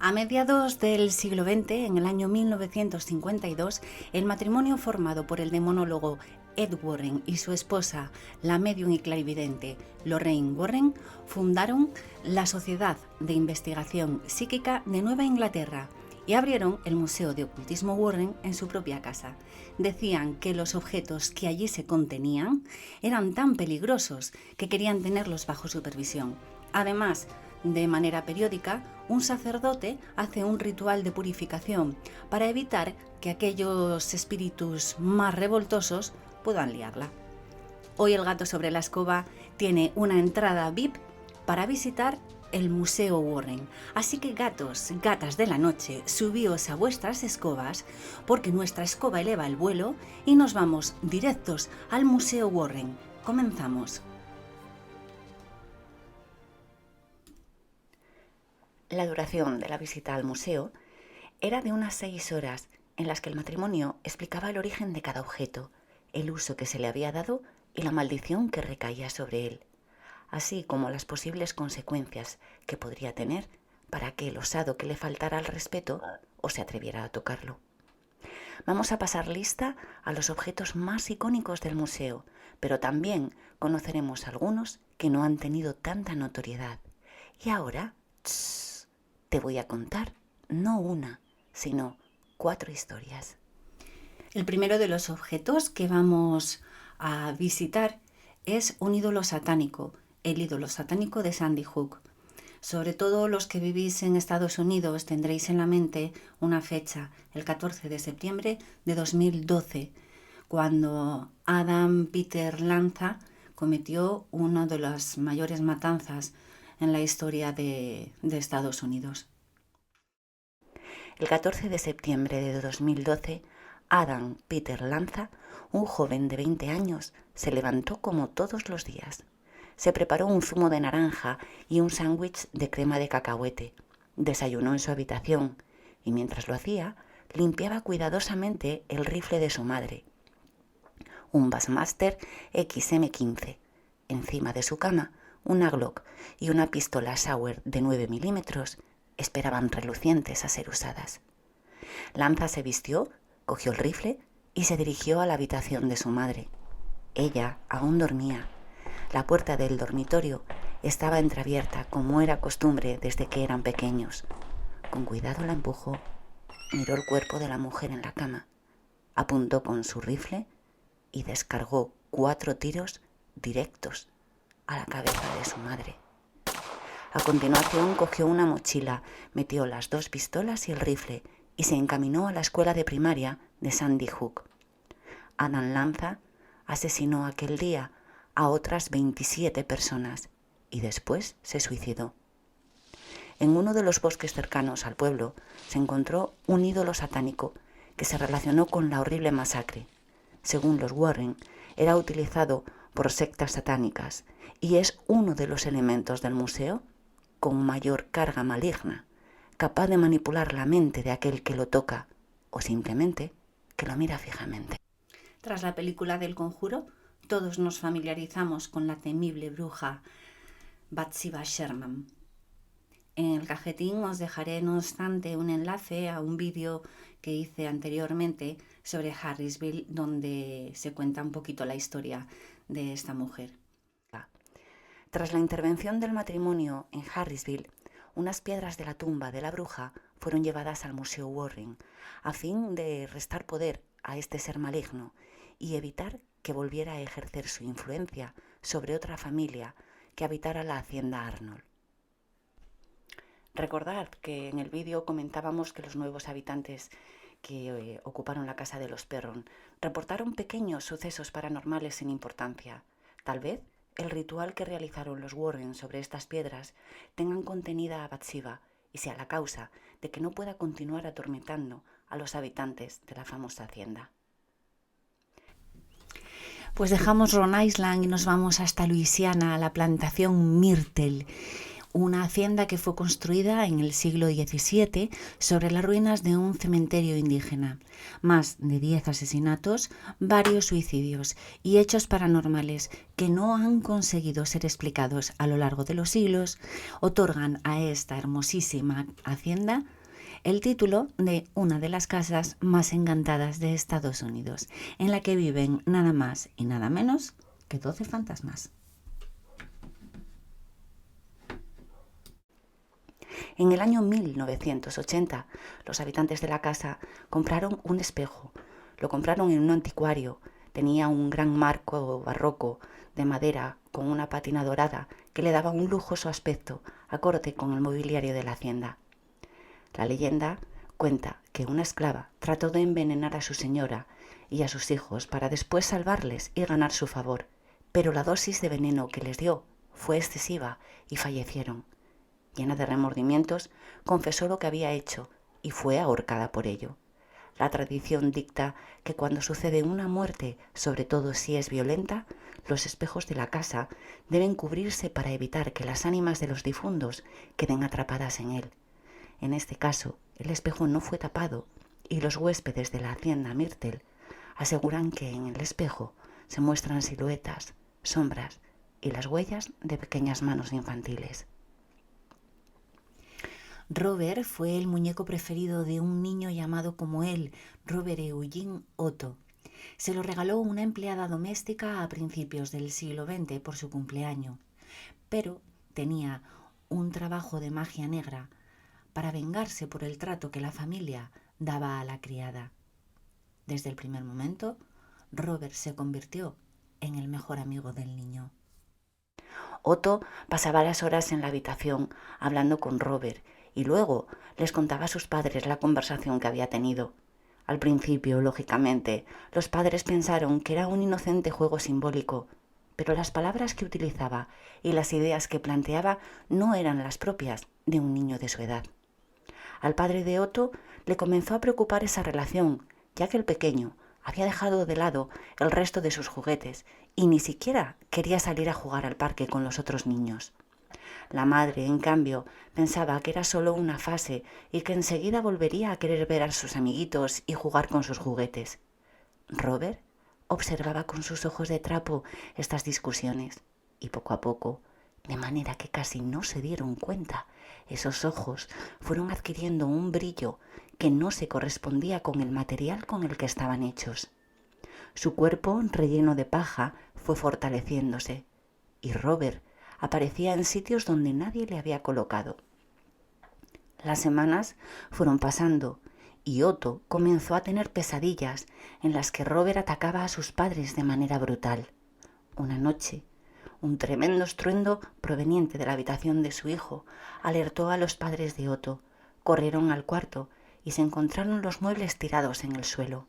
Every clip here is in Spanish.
A mediados del siglo XX, en el año 1952, el matrimonio formado por el demonólogo Ed Warren y su esposa, la médium y clarividente Lorraine Warren, fundaron la Sociedad de Investigación Psíquica de Nueva Inglaterra y abrieron el Museo de Ocultismo Warren en su propia casa. Decían que los objetos que allí se contenían eran tan peligrosos que querían tenerlos bajo supervisión. Además, de manera periódica, un sacerdote hace un ritual de purificación para evitar que aquellos espíritus más revoltosos puedan liarla. Hoy el gato sobre la escoba tiene una entrada VIP para visitar el Museo Warren. Así que gatos, gatas de la noche, subíos a vuestras escobas porque nuestra escoba eleva el vuelo y nos vamos directos al Museo Warren. Comenzamos. La duración de la visita al museo era de unas 6 horas en las que el matrimonio explicaba el origen de cada objeto, el uso que se le había dado y la maldición que recaía sobre él, así como las posibles consecuencias que podría tener para aquel osado que le faltara al respeto o se atreviera a tocarlo. Vamos a pasar lista a los objetos más icónicos del museo, pero también conoceremos algunos que no han tenido tanta notoriedad. Y ahora, te voy a contar no una, sino 4 historias. El primero de los objetos que vamos a visitar es un ídolo satánico, el ídolo satánico de Sandy Hook. Sobre todo los que vivís en Estados Unidos tendréis en la mente una fecha, el 14 de septiembre de 2012, cuando Adam Peter Lanza cometió una de las mayores matanzas en la historia de Estados Unidos. El 14 de septiembre de 2012, Adam Peter Lanza, un joven de 20 años, se levantó como todos los días. Se preparó un zumo de naranja y un sándwich de crema de cacahuete. Desayunó en su habitación y mientras lo hacía, limpiaba cuidadosamente el rifle de su madre, un Bassmaster XM15. Encima de su cama, una Glock y una pistola Sauer de 9 milímetros esperaban relucientes a ser usadas. Lanza se vistió, cogió el rifle y se dirigió a la habitación de su madre. Ella aún dormía. La puerta del dormitorio estaba entreabierta, como era costumbre desde que eran pequeños. Con cuidado la empujó, miró el cuerpo de la mujer en la cama, apuntó con su rifle y descargó 4 tiros directos a la cabeza de su madre. A continuación cogió una mochila, metió las 2 pistolas y el rifle y se encaminó a la escuela de primaria de Sandy Hook. Adam Lanza asesinó aquel día a otras 27 personas y después se suicidó. En uno de los bosques cercanos al pueblo se encontró un ídolo satánico que se relacionó con la horrible masacre. Según los Warren, era utilizado por sectas satánicas y es uno de los elementos del museo con mayor carga maligna, capaz de manipular la mente de aquel que lo toca o simplemente que lo mira fijamente. Tras la película del Conjuro, todos nos familiarizamos con la temible bruja Bathsheba Sherman. En el cajetín os dejaré, no obstante, un enlace a un vídeo que hice anteriormente sobre Harrisville, donde se cuenta un poquito la historia de esta mujer. Tras la intervención del matrimonio en Harrisville, unas piedras de la tumba de la bruja fueron llevadas al Museo Warren a fin de restar poder a este ser maligno y evitar que volviera a ejercer su influencia sobre otra familia que habitara la hacienda Arnold. Recordad que en el vídeo comentábamos que los nuevos habitantes que ocuparon la casa de los Perron reportaron pequeños sucesos paranormales sin importancia. Tal vez el ritual que realizaron los Warren sobre estas piedras tengan contenida a Bathsheba y sea la causa de que no pueda continuar atormentando a los habitantes de la famosa hacienda. Pues dejamos Rhode Island y nos vamos hasta Luisiana, a la plantación Myrtle, una hacienda que fue construida en el siglo XVII sobre las ruinas de un cementerio indígena. Más de 10 asesinatos, varios suicidios y hechos paranormales que no han conseguido ser explicados a lo largo de los siglos otorgan a esta hermosísima hacienda el título de una de las casas más encantadas de Estados Unidos, en la que viven nada más y nada menos que 12 fantasmas. En el año 1980, los habitantes de la casa compraron un espejo. Lo compraron en un anticuario. Tenía un gran marco barroco de madera con una pátina dorada que le daba un lujoso aspecto, acorde con el mobiliario de la hacienda. La leyenda cuenta que una esclava trató de envenenar a su señora y a sus hijos para después salvarles y ganar su favor, pero la dosis de veneno que les dio fue excesiva y fallecieron. Llena de remordimientos, confesó lo que había hecho y fue ahorcada por ello. La tradición dicta que cuando sucede una muerte, sobre todo si es violenta, los espejos de la casa deben cubrirse para evitar que las ánimas de los difuntos queden atrapadas en él. En este caso, el espejo no fue tapado y los huéspedes de la hacienda Myrtle aseguran que en el espejo se muestran siluetas, sombras y las huellas de pequeñas manos infantiles. Robert fue el muñeco preferido de un niño llamado como él, Robert Eugene Otto. Se lo regaló una empleada doméstica a principios del siglo XX por su cumpleaños, pero tenía un trabajo de magia negra para vengarse por el trato que la familia daba a la criada. Desde el primer momento, Robert se convirtió en el mejor amigo del niño. Otto pasaba las horas en la habitación hablando con Robert y luego les contaba a sus padres la conversación que había tenido. Al principio, lógicamente, los padres pensaron que era un inocente juego simbólico, pero las palabras que utilizaba y las ideas que planteaba no eran las propias de un niño de su edad. Al padre de Otto le comenzó a preocupar esa relación, ya que el pequeño había dejado de lado el resto de sus juguetes y ni siquiera quería salir a jugar al parque con los otros niños. La madre, en cambio, pensaba que era solo una fase y que enseguida volvería a querer ver a sus amiguitos y jugar con sus juguetes. Robert observaba con sus ojos de trapo estas discusiones y poco a poco, de manera que casi no se dieron cuenta, esos ojos fueron adquiriendo un brillo que no se correspondía con el material con el que estaban hechos. Su cuerpo, relleno de paja, fue fortaleciéndose y Robert aparecía en sitios donde nadie le había colocado. Las semanas fueron pasando y Otto comenzó a tener pesadillas en las que Robert atacaba a sus padres de manera brutal. Una noche, un tremendo estruendo proveniente de la habitación de su hijo alertó a los padres de Otto. Corrieron al cuarto y se encontraron los muebles tirados en el suelo.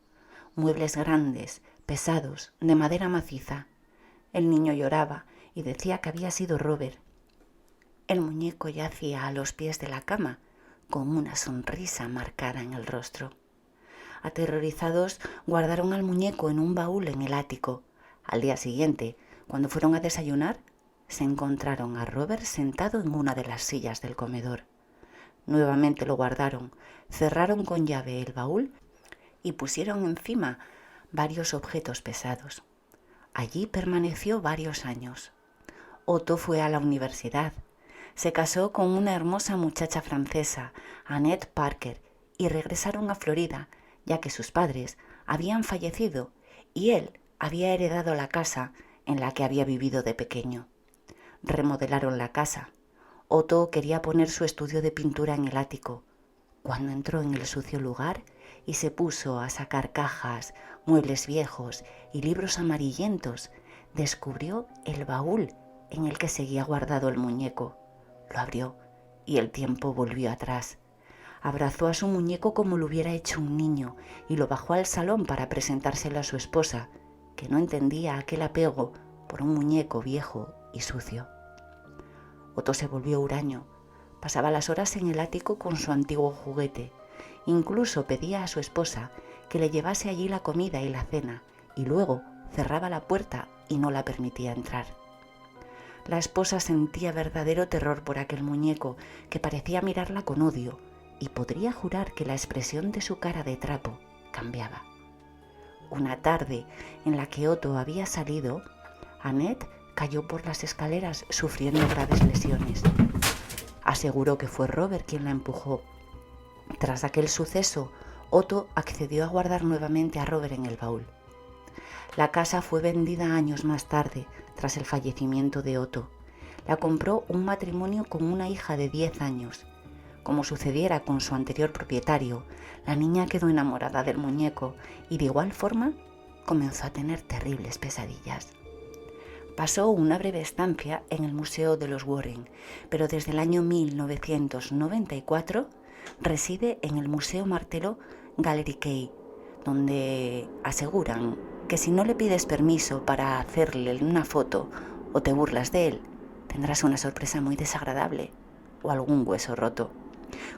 Muebles grandes, pesados, de madera maciza. El niño lloraba y decía que había sido Robert. El muñeco yacía a los pies de la cama, con una sonrisa marcada en el rostro. Aterrorizados, guardaron al muñeco en un baúl en el ático. Al día siguiente, cuando fueron a desayunar, se encontraron a Robert sentado en una de las sillas del comedor. Nuevamente lo guardaron, cerraron con llave el baúl y pusieron encima varios objetos pesados. Allí permaneció varios años. Otto fue a la universidad. Se casó con una hermosa muchacha francesa, Annette Parker, y regresaron a Florida, ya que sus padres habían fallecido y él había heredado la casa en la que había vivido de pequeño. Remodelaron la casa. Otto quería poner su estudio de pintura en el ático. Cuando entró en el sucio lugar y se puso a sacar cajas, muebles viejos y libros amarillentos, descubrió el baúl en el que seguía guardado el muñeco. Lo abrió y el tiempo volvió atrás. Abrazó a su muñeco como lo hubiera hecho un niño y lo bajó al salón para presentárselo a su esposa, que no entendía aquel apego por un muñeco viejo y sucio. Otto se volvió huraño. Pasaba las horas en el ático con su antiguo juguete. Incluso pedía a su esposa que le llevase allí la comida y la cena y luego cerraba la puerta y no la permitía entrar. La esposa sentía verdadero terror por aquel muñeco que parecía mirarla con odio y podría jurar que la expresión de su cara de trapo cambiaba. Una tarde en la que Otto había salido, Annette cayó por las escaleras sufriendo graves lesiones. Aseguró que fue Robert quien la empujó. Tras aquel suceso, Otto accedió a guardar nuevamente a Robert en el baúl. La casa fue vendida años más tarde, tras el fallecimiento de Otto. La compró un matrimonio con una hija de 10 años. Como sucediera con su anterior propietario, la niña quedó enamorada del muñeco y de igual forma comenzó a tener terribles pesadillas. Pasó una breve estancia en el Museo de los Warren, pero desde el año 1994 reside en el Museo Martello Gallery Key, donde aseguran que si no le pides permiso para hacerle una foto o te burlas de él, tendrás una sorpresa muy desagradable o algún hueso roto.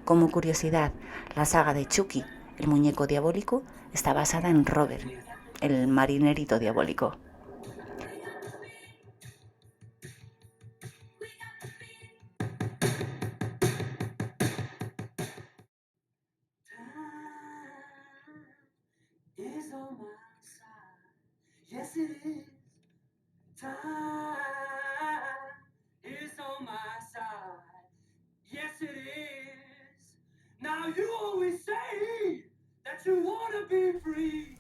Como curiosidad, la saga de Chucky, el muñeco diabólico, está basada en Robert, el marinerito diabólico. Is on my side. Yes, it is. Time is on my side. Yes, it is. Now you always say that you wanna be free.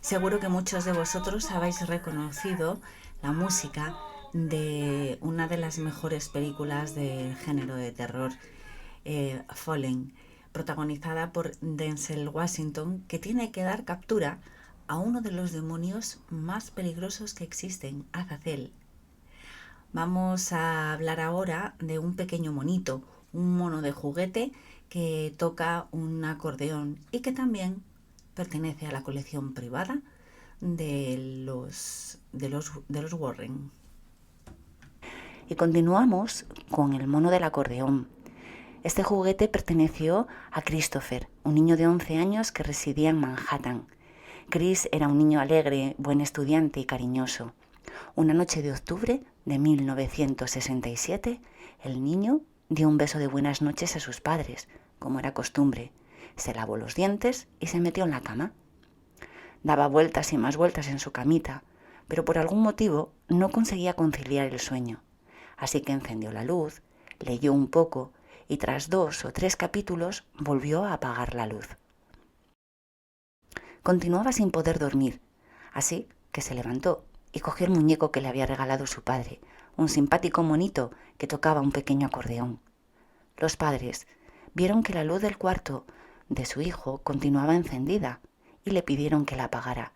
Seguro que muchos de vosotros habéis reconocido la música de una de las mejores películas del género de terror, Fallen, protagonizada por Denzel Washington, que tiene que dar captura a uno de los demonios más peligrosos que existen, Azazel. Vamos a hablar ahora de un pequeño monito, un mono de juguete que toca un acordeón y que también pertenece a la colección privada de los Warren. Y continuamos con el mono del acordeón. Este juguete perteneció a Christopher, un niño de 11 años que residía en Manhattan. Chris era un niño alegre, buen estudiante y cariñoso. Una noche de octubre de 1967, el niño dio un beso de buenas noches a sus padres, como era costumbre. Se lavó los dientes y se metió en la cama. Daba vueltas y más vueltas en su camita, pero por algún motivo no conseguía conciliar el sueño. Así que encendió la luz, leyó un poco y tras 2 o 3 capítulos volvió a apagar la luz. Continuaba sin poder dormir, así que se levantó y cogió el muñeco que le había regalado su padre, un simpático monito que tocaba un pequeño acordeón. Los padres vieron que la luz del cuarto de su hijo continuaba encendida y le pidieron que la apagara.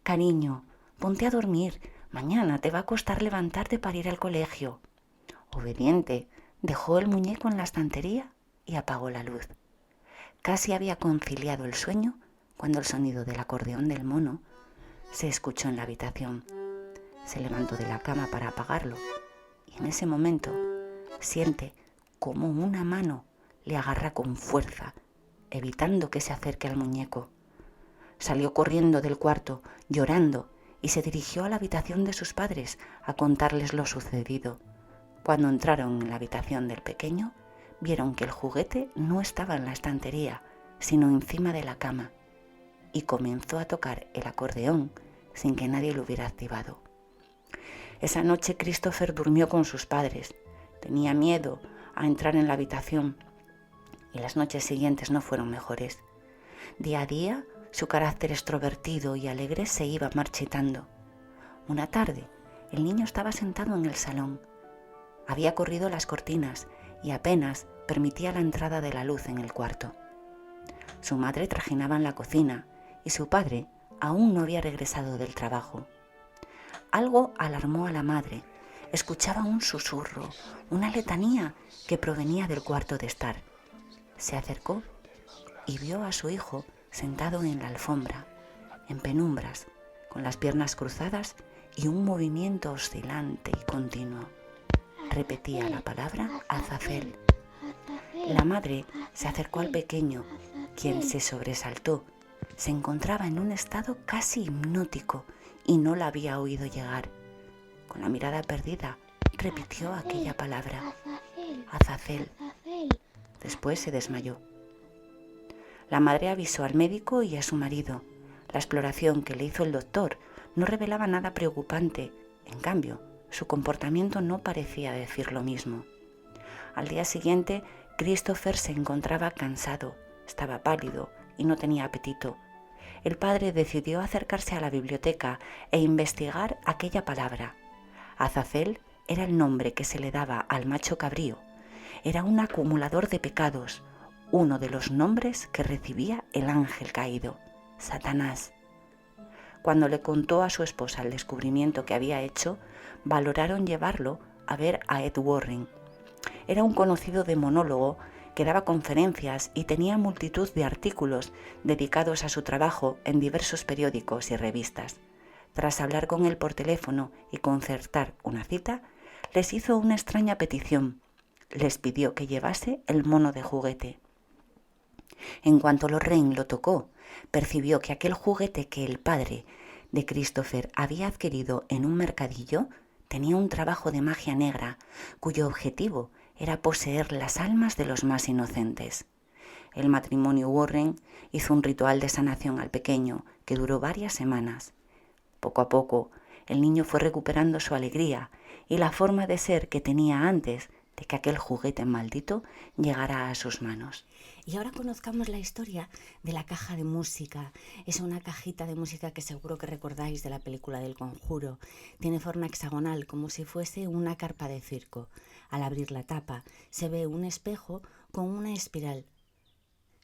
«Cariño, ponte a dormir, mañana te va a costar levantarte para ir al colegio». Obediente, dejó el muñeco en la estantería y apagó la luz. Casi había conciliado el sueño cuando el sonido del acordeón del mono se escuchó en la habitación. Se levantó de la cama para apagarlo y en ese momento siente como una mano le agarra con fuerza, evitando que se acerque al muñeco. Salió corriendo del cuarto, llorando, y se dirigió a la habitación de sus padres a contarles lo sucedido. Cuando entraron en la habitación del pequeño, vieron que el juguete no estaba en la estantería, sino encima de la cama, y comenzó a tocar el acordeón sin que nadie lo hubiera activado. Esa noche Christopher durmió con sus padres. Tenía miedo a entrar en la habitación y las noches siguientes no fueron mejores. Día a día, su carácter extrovertido y alegre se iba marchitando. Una tarde, el niño estaba sentado en el salón. Había corrido las cortinas y apenas permitía la entrada de la luz en el cuarto. Su madre trajinaba en la cocina y su padre aún no había regresado del trabajo. Algo alarmó a la madre. Escuchaba un susurro, una letanía que provenía del cuarto de estar. Se acercó y vio a su hijo sentado en la alfombra, en penumbras, con las piernas cruzadas y un movimiento oscilante y continuo. Repetía la palabra Azazel. La madre se acercó al pequeño, quien se sobresaltó. Se encontraba en un estado casi hipnótico y no la había oído llegar. Con la mirada perdida, repitió aquella palabra, Azazel. Después se desmayó. La madre avisó al médico y a su marido. La exploración que le hizo el doctor no revelaba nada preocupante. En cambio, su comportamiento no parecía decir lo mismo. Al día siguiente, Christopher se encontraba cansado, Estaba pálido y no tenía apetito. El padre decidió acercarse a la biblioteca e investigar aquella palabra. Azazel era el nombre que se le daba al macho cabrío. Era un acumulador de pecados, uno de los nombres que recibía el ángel caído, Satanás. Cuando le contó a su esposa el descubrimiento que había hecho, valoraron llevarlo a ver a Ed Warren. Era un conocido demonólogo que daba conferencias y tenía multitud de artículos dedicados a su trabajo en diversos periódicos y revistas. Tras hablar con él por teléfono y concertar una cita, les hizo una extraña petición. Les pidió que llevase el mono de juguete. En cuanto Lorraine lo tocó, percibió que aquel juguete que el padre de Christopher había adquirido en un mercadillo tenía un trabajo de magia negra, cuyo objetivo era poseer las almas de los más inocentes. El matrimonio Warren hizo un ritual de sanación al pequeño que duró varias semanas. Poco a poco, el niño fue recuperando su alegría y la forma de ser que tenía antes de que aquel juguete maldito llegara a sus manos. Y ahora conozcamos la historia de la caja de música. Es una cajita de música que seguro que recordáis de la película del Conjuro. Tiene forma hexagonal, como si fuese una carpa de circo. Al abrir la tapa se ve un espejo con una espiral.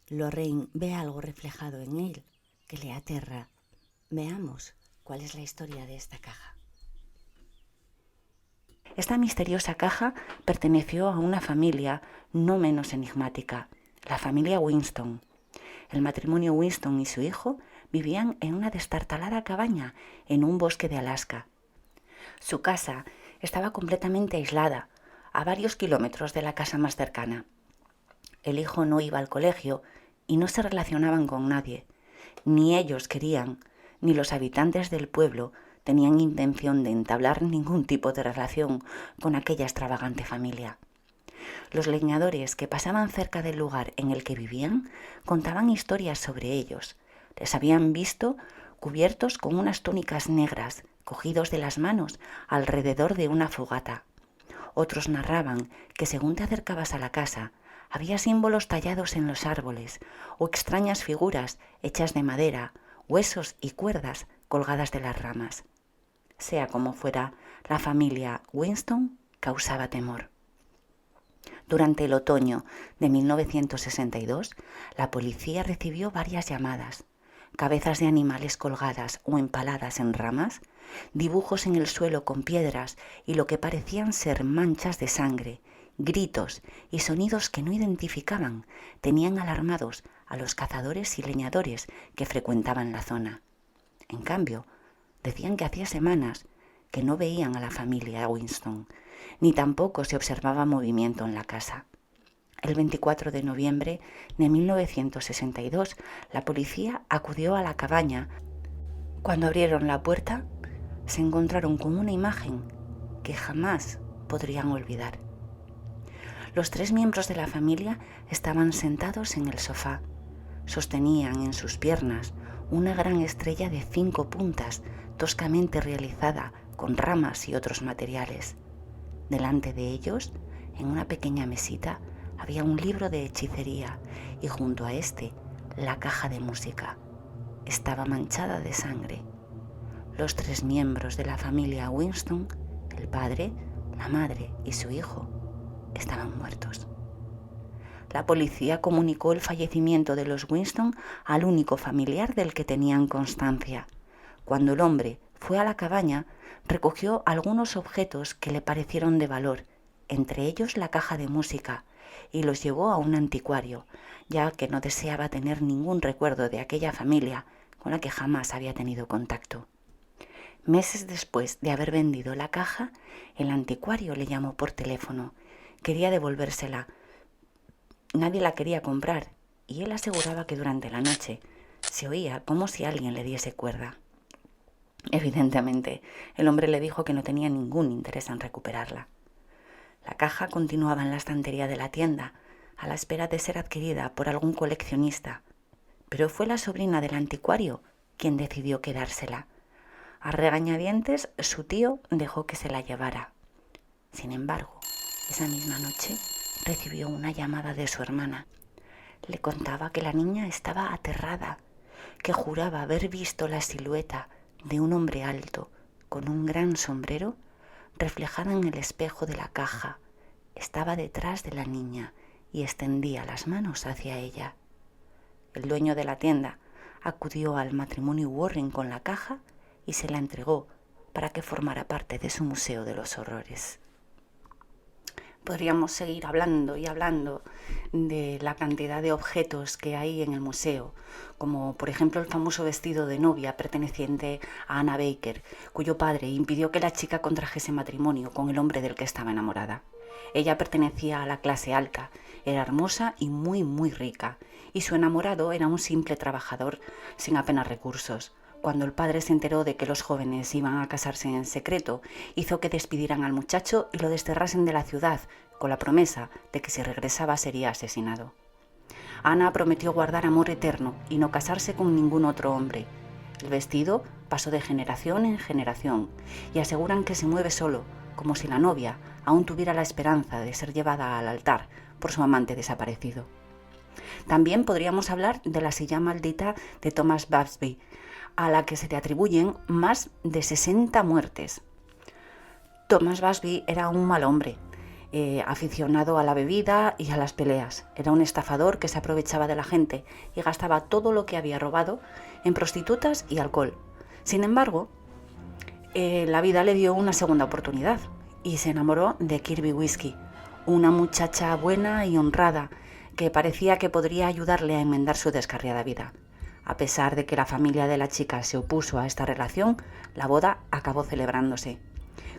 Lorraine ve algo reflejado en él que le aterra. Veamos cuál es la historia de esta caja. Esta misteriosa caja perteneció a una familia no menos enigmática, la familia Winston. El matrimonio Winston y su hijo vivían en una destartalada cabaña en un bosque de Alaska. Su casa estaba completamente aislada, a varios kilómetros de la casa más cercana. El hijo no iba al colegio y no se relacionaban con nadie. Ni ellos querían, ni los habitantes del pueblo tenían intención de entablar ningún tipo de relación con aquella extravagante familia. Los leñadores que pasaban cerca del lugar en el que vivían contaban historias sobre ellos. Les habían visto cubiertos con unas túnicas negras, cogidos de las manos alrededor de una fogata. Otros narraban que según te acercabas a la casa, había símbolos tallados en los árboles o extrañas figuras hechas de madera, huesos y cuerdas colgadas de las ramas. Sea como fuera, la familia Winston causaba temor. Durante el otoño de 1962, la policía recibió varias llamadas, cabezas de animales colgadas o empaladas en ramas, dibujos en el suelo con piedras y lo que parecían ser manchas de sangre, gritos y sonidos que no identificaban tenían alarmados a los cazadores y leñadores que frecuentaban la zona. En cambio, decían que hacía semanas que no veían a la familia Winston, ni tampoco se observaba movimiento en la casa. El 24 de noviembre de 1962, la policía acudió a la cabaña. Cuando abrieron la puerta, se encontraron con una imagen que jamás podrían olvidar. Los 3 miembros de la familia estaban sentados en el sofá. Sostenían en sus piernas una gran estrella de 5 puntas, toscamente realizada con ramas y otros materiales. Delante de ellos, en una pequeña mesita, había un libro de hechicería y junto a este, la caja de música. Estaba manchada de sangre. Los 3 miembros de la familia Winston, el padre, la madre y su hijo, estaban muertos. La policía comunicó el fallecimiento de los Winston al único familiar del que tenían constancia. Cuando el hombre fue a la cabaña, recogió algunos objetos que le parecieron de valor, entre ellos la caja de música, y los llevó a un anticuario, ya que no deseaba tener ningún recuerdo de aquella familia con la que jamás había tenido contacto. Meses después de haber vendido la caja, el anticuario le llamó por teléfono. Quería devolvérsela. Nadie la quería comprar y él aseguraba que durante la noche se oía como si alguien le diese cuerda. Evidentemente, el hombre le dijo que no tenía ningún interés en recuperarla. La caja continuaba en la estantería de la tienda, a la espera de ser adquirida por algún coleccionista, pero fue la sobrina del anticuario quien decidió quedársela. A regañadientes, su tío dejó que se la llevara. Sin embargo, esa misma noche recibió una llamada de su hermana. Le contaba que la niña estaba aterrada, que juraba haber visto la silueta de un hombre alto con un gran sombrero reflejada en el espejo de la caja. Estaba detrás de la niña y extendía las manos hacia ella. El dueño de la tienda acudió al matrimonio Warren con la caja y se la entregó para que formara parte de su museo de los horrores. Podríamos seguir hablando y hablando de la cantidad de objetos que hay en el museo, como por ejemplo el famoso vestido de novia perteneciente a Anna Baker, cuyo padre impidió que la chica contrajese matrimonio con el hombre del que estaba enamorada. Ella pertenecía a la clase alta, era hermosa y muy rica, y su enamorado era un simple trabajador sin apenas recursos. Cuando el padre se enteró de que los jóvenes iban a casarse en secreto, hizo que despidieran al muchacho y lo desterrasen de la ciudad, con la promesa de que si regresaba sería asesinado. Ana prometió guardar amor eterno y no casarse con ningún otro hombre. El vestido pasó de generación en generación y aseguran que se mueve solo, como si la novia aún tuviera la esperanza de ser llevada al altar por su amante desaparecido. También podríamos hablar de la silla maldita de Thomas Busby, a la que se le atribuyen más de 60 muertes. Thomas Busby era un mal hombre, aficionado a la bebida y a las peleas. Era un estafador que se aprovechaba de la gente y gastaba todo lo que había robado en prostitutas y alcohol. Sin embargo, la vida le dio una segunda oportunidad y se enamoró de Kirby Whiskey, una muchacha buena y honrada que parecía que podría ayudarle a enmendar su descarriada vida. A pesar de que la familia de la chica se opuso a esta relación, la boda acabó celebrándose.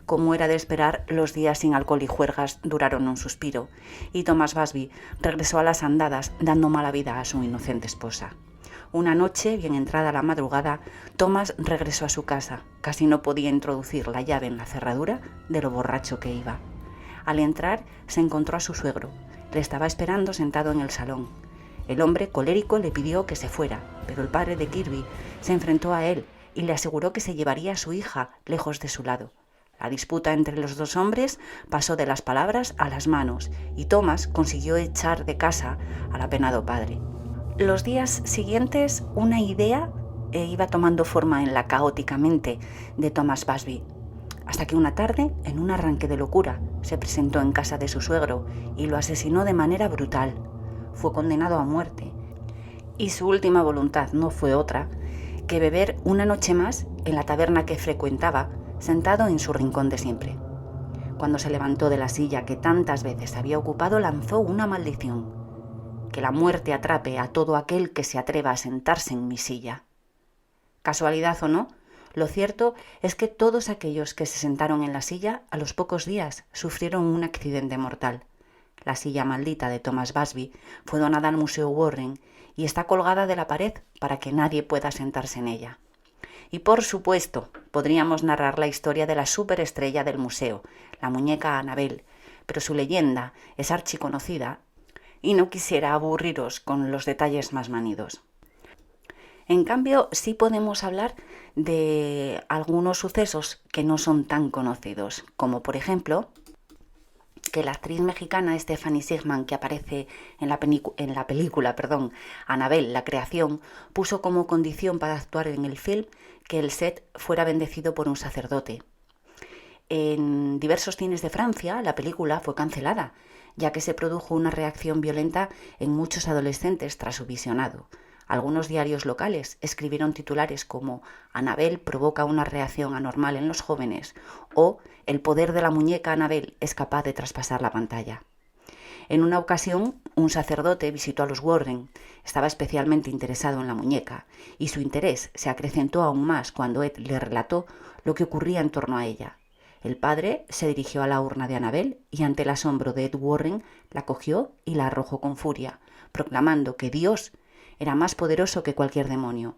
Como era de esperar, los días sin alcohol y juergas duraron un suspiro, y Thomas Busby regresó a las andadas dando mala vida a su inocente esposa. Una noche, bien entrada la madrugada, Thomas regresó a su casa. Casi no podía introducir la llave en la cerradura de lo borracho que iba. Al entrar, se encontró a su suegro. Le estaba esperando sentado en el salón. El hombre, colérico, le pidió que se fuera, pero el padre de Kirby se enfrentó a él y le aseguró que se llevaría a su hija lejos de su lado. La disputa entre los dos hombres pasó de las palabras a las manos y Thomas consiguió echar de casa al apenado padre. Los días siguientes, una idea iba tomando forma en la caótica mente de Thomas Busby, hasta que una tarde, en un arranque de locura, se presentó en casa de su suegro y lo asesinó de manera brutal. Fue condenado a muerte y su última voluntad no fue otra que beber una noche más en la taberna que frecuentaba, sentado en su rincón de siempre. Cuando se levantó de la silla que tantas veces había ocupado, lanzó una maldición: que la muerte atrape a todo aquel que se atreva a sentarse en mi silla. Casualidad o no, lo cierto es que todos aquellos que se sentaron en la silla a los pocos días sufrieron un accidente mortal. La silla maldita de Thomas Busby fue donada al Museo Warren y está colgada de la pared para que nadie pueda sentarse en ella. Y por supuesto, podríamos narrar la historia de la superestrella del museo, la muñeca Annabelle, pero su leyenda es archiconocida y no quisiera aburriros con los detalles más manidos. En cambio, sí podemos hablar de algunos sucesos que no son tan conocidos, como por ejemplo que la actriz mexicana Stephanie Sigman, que aparece en la película Annabelle, la creación, puso como condición para actuar en el film que el set fuera bendecido por un sacerdote. En diversos cines de Francia, la película fue cancelada, ya que se produjo una reacción violenta en muchos adolescentes tras su visionado. Algunos diarios locales escribieron titulares como «Annabelle provoca una reacción anormal en los jóvenes» o «El poder de la muñeca Annabelle es capaz de traspasar la pantalla». En una ocasión, un sacerdote visitó a los Warren. Estaba especialmente interesado en la muñeca, y su interés se acrecentó aún más cuando Ed le relató lo que ocurría en torno a ella. El padre se dirigió a la urna de Annabelle y, ante el asombro de Ed Warren, la cogió y la arrojó con furia, proclamando que Dios era más poderoso que cualquier demonio.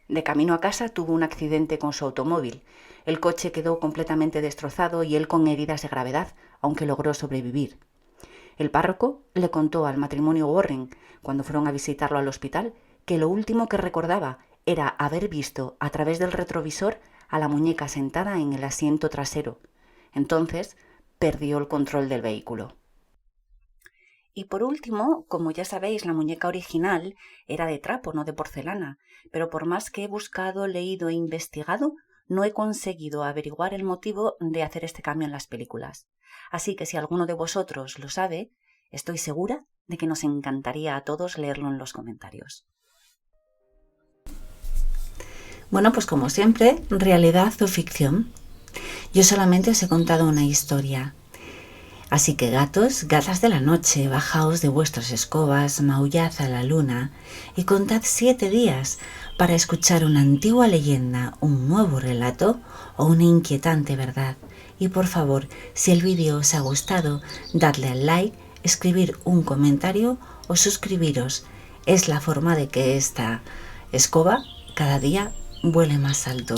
De camino a casa tuvo un accidente con su automóvil. El coche quedó completamente destrozado y él con heridas de gravedad, aunque logró sobrevivir. El párroco le contó al matrimonio Warren, cuando fueron a visitarlo al hospital, que lo último que recordaba era haber visto a través del retrovisor a la muñeca sentada en el asiento trasero. Entonces perdió el control del vehículo. Y por último, como ya sabéis, la muñeca original era de trapo, no de porcelana, pero por más que he buscado, leído e investigado, no he conseguido averiguar el motivo de hacer este cambio en las películas. Así que si alguno de vosotros lo sabe, estoy segura de que nos encantaría a todos leerlo en los comentarios. Bueno, pues como siempre, realidad o ficción. Yo solamente os he contado una historia. Así que gatos, gatas de la noche, bajaos de vuestras escobas, maullad a la luna y contad 7 días para escuchar una antigua leyenda, un nuevo relato o una inquietante verdad. Y por favor, si el vídeo os ha gustado, dadle al like, escribir un comentario o suscribiros. Es la forma de que esta escoba cada día vuele más alto.